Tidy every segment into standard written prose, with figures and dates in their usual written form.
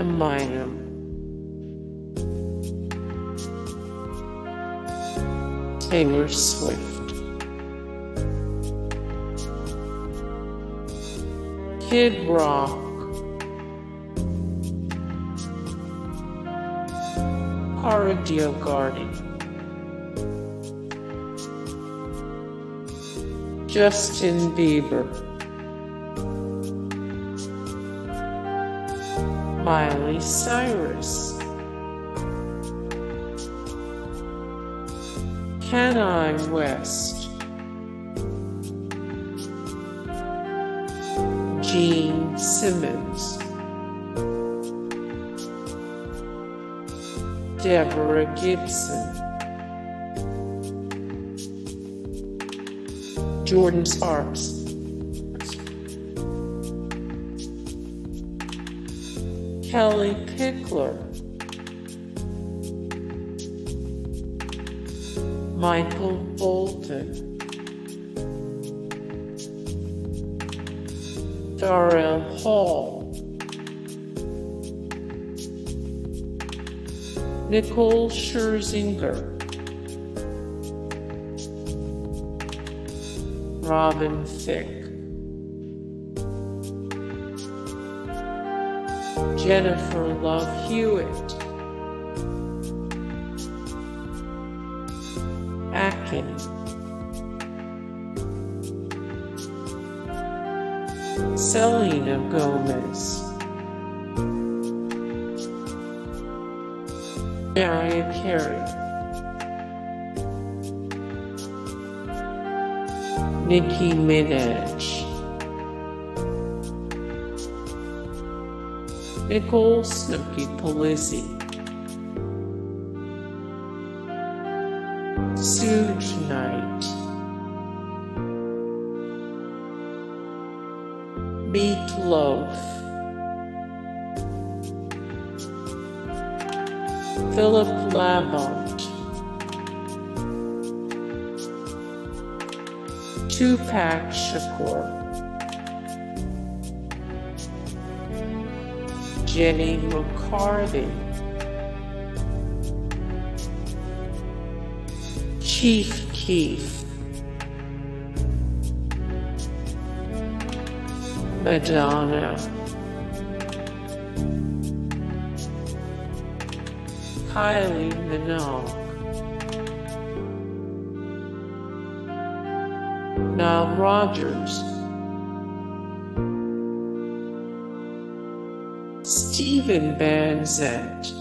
Eminem, Taylor Swift, Kid Rock, DioGuardi, Justin Bieber, Miley Cyrus, Kanye West, Simmons, Deborah Gibson, Jordin Sparks, Kellie Pickler, Bolton, Daryl Hall, Nicole Scherzinger, Thicke, Jennifer Love-Hewitt, Selena Gomez, Mariah Carey, Nicki Minaj, Nicole Snooki Polizzi, Suge Knight, Loaf, Philip Lamont, Tupac Shakur, McCarthy, Chief Keef, Madonna, Kylie Minogue, Nile Rodgers, Steven Van Zandt,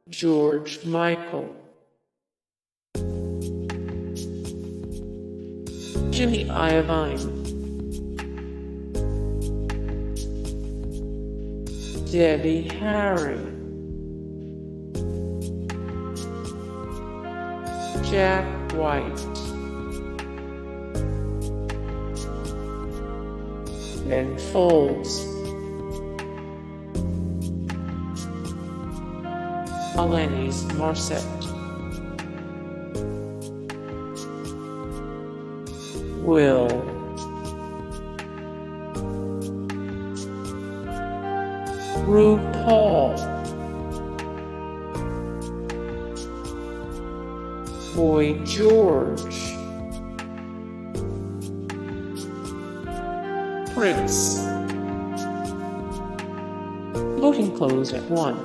George Michael, Jimmy Iovine, Debbie Harry, Jack White, Ben Folds, Alanis Morissette, Will, RuPaul, Boy George, Prince. Voting closed at 1.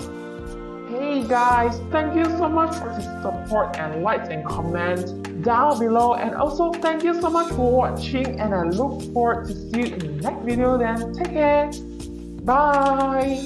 Hey guys, thank you so much for the support and likes and comments down below, and also thank you so much for watching, and I look forward to see you in the next video. Then take care, bye.